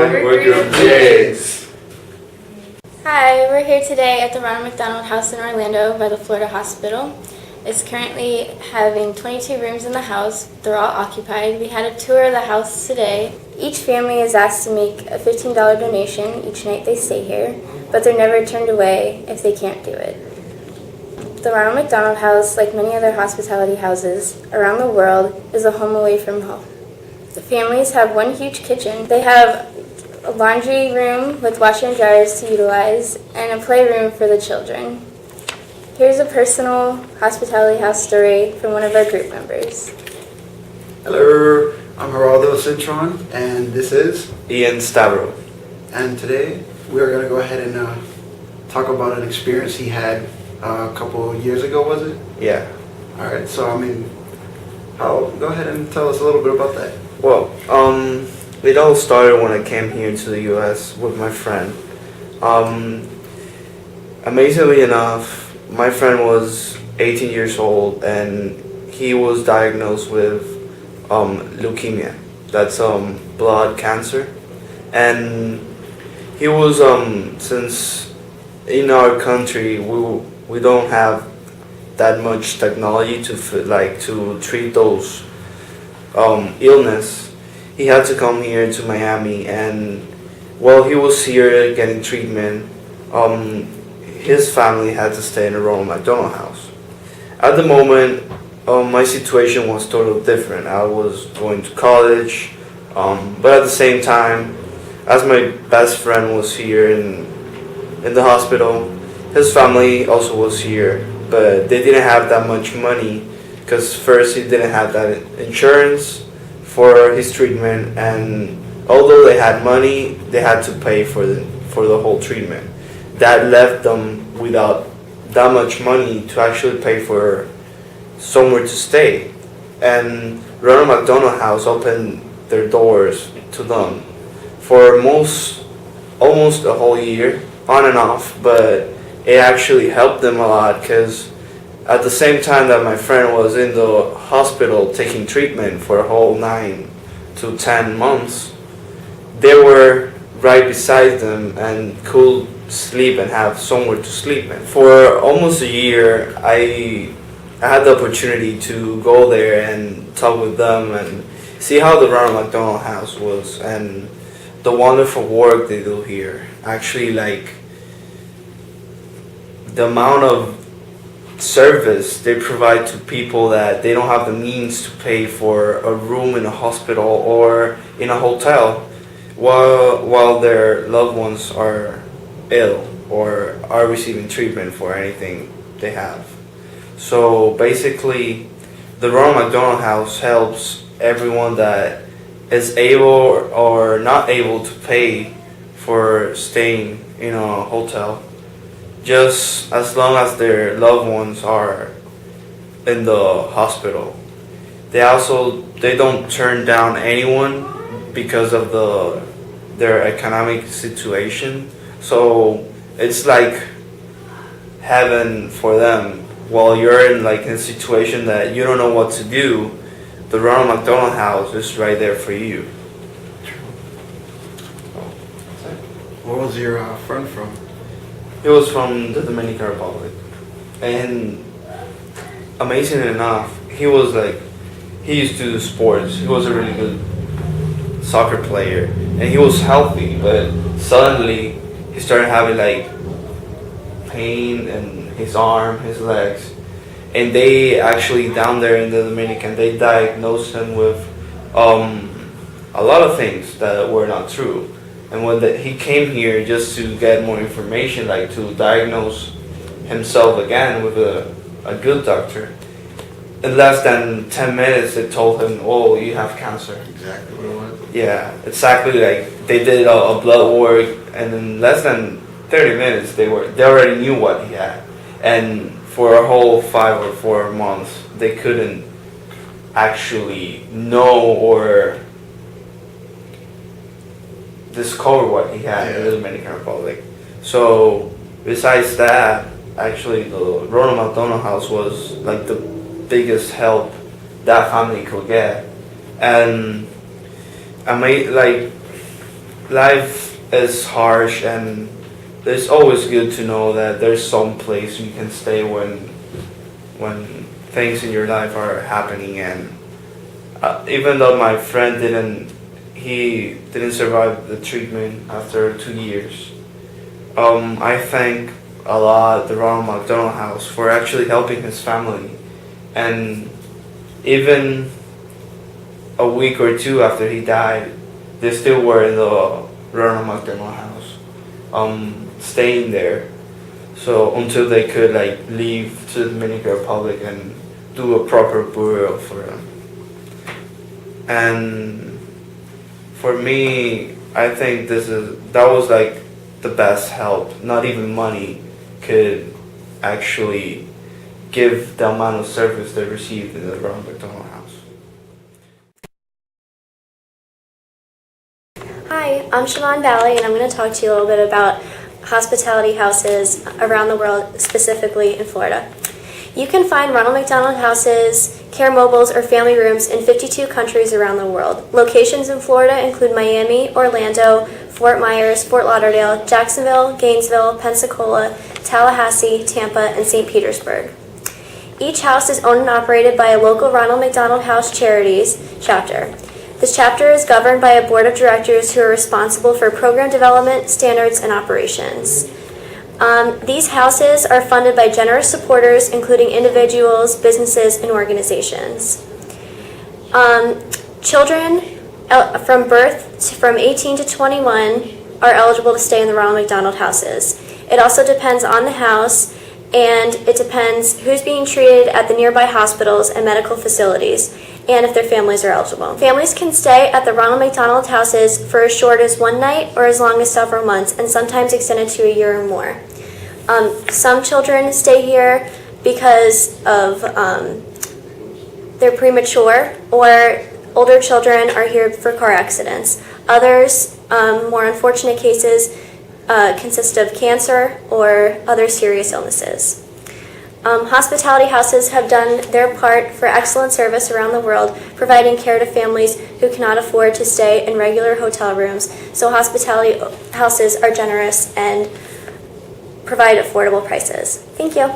We're Group JIGS. Hi, we're here today at the Ronald McDonald House in Orlando by the Florida Hospital. It's currently having 22 rooms in the house. They're all occupied. We had a tour of the house today. Each family is asked to make a $15 donation each night they stay here, but they're never turned away if they can't do it. The Ronald McDonald House, like many other hospitality houses around the world, is a home away from home. The families have one huge kitchen. They have a laundry room with washer and dryers to utilize, and a playroom for the children. Here's a personal hospitality house story from one of our group members. Hello, I'm Geraldo Cintron, and this is Ian Stavro. And today we are going to go ahead and talk about an experience he had a couple years ago, was it? Yeah. Alright, so go ahead and tell us a little bit about that. Well, it all started when I came here to the U.S. with my friend. Amazingly enough, my friend was 18 years old and he was diagnosed with leukemia. That's blood cancer. And he was, since in our country we don't have that much technology to treat those illness. He had to come here to Miami, and while he was here getting treatment, his family had to stay in the Ronald McDonald House. At the moment, my situation was totally different. I was going to college, but at the same time, as my best friend was here in the hospital, his family also was here, but they didn't have that much money because first he didn't have that insurance for his treatment, and although they had money, they had to pay for the whole treatment. That left them without that much money to actually pay for somewhere to stay. And Ronald McDonald House opened their doors to them for almost a whole year, on and off, but it actually helped them a lot because at the same time that my friend was in the hospital taking treatment for a whole 9 to 10 months, they were right beside them and could sleep and have somewhere to sleep in. For almost a year, I had the opportunity to go there and talk with them and see how the Ronald McDonald House was and the wonderful work they do here. Actually, the amount of service they provide to people that they don't have the means to pay for a room in a hospital or in a hotel while their loved ones are ill or are receiving treatment for anything they have. So basically, the Ronald McDonald House helps everyone that is able or not able to pay for staying in a hotel, just as long as their loved ones are in the hospital. They don't turn down anyone because of their economic situation. So it's like heaven for them. While you're in a situation that you don't know what to do, the Ronald McDonald House is right there for you. Where was your friend from? He was from the Dominican Republic, and amazing enough, he used to do sports. He was a really good soccer player, and he was healthy, but suddenly he started having pain in his arm, his legs, and they actually down there in the Dominican, they diagnosed him with a lot of things that were not true. And when he came here just to get more information, to diagnose himself again with a good doctor, in less than 10 minutes they told him, oh, you have cancer. Exactly what it was. Yeah, exactly. They did a blood work, and in less than 30 minutes they already knew what he had. And for a whole 5 or 4 months they couldn't actually know or discover what he had in the Dominican Republic. So besides that, actually the Ronald McDonald House was the biggest help that family could get. And I made life is harsh, and it's always good to know that there's some place you can stay when things in your life are happening. And even though my friend didn't survive the treatment after 2 years, I thank a lot the Ronald McDonald House for actually helping his family. And even a week or two after he died, they still were in the Ronald McDonald House, staying there. So until they could like leave to the Dominican Republic and do a proper burial for them. And for me, I think that was like the best help. Not even money could actually give the amount of service they received in the Ronald McDonald House. Hi, I'm Siobhan Valley, and I'm going to talk to you a little bit about hospitality houses around the world, specifically in Florida. You can find Ronald McDonald houses, care mobiles, or family rooms in 52 countries around the world. Locations in Florida include Miami, Orlando, Fort Myers, Fort Lauderdale, Jacksonville, Gainesville, Pensacola, Tallahassee, Tampa, and St. Petersburg. Each house is owned and operated by a local Ronald McDonald House Charities chapter. This chapter is governed by a board of directors who are responsible for program development, standards, and operations. These houses are funded by generous supporters, including individuals, businesses, and organizations. Children from birth from 18 to 21 are eligible to stay in the Ronald McDonald houses. It also depends on the house, and it depends who's being treated at the nearby hospitals and medical facilities, and if their families are eligible. Families can stay at the Ronald McDonald houses for as short as one night or as long as several months, and sometimes extended to a year or more. Some children stay here because of they're premature, or older children are here for car accidents. Others, more unfortunate cases, consist of cancer or other serious illnesses. Hospitality houses have done their part for excellent service around the world, providing care to families who cannot afford to stay in regular hotel rooms. So hospitality houses are generous and provide affordable prices. Thank you.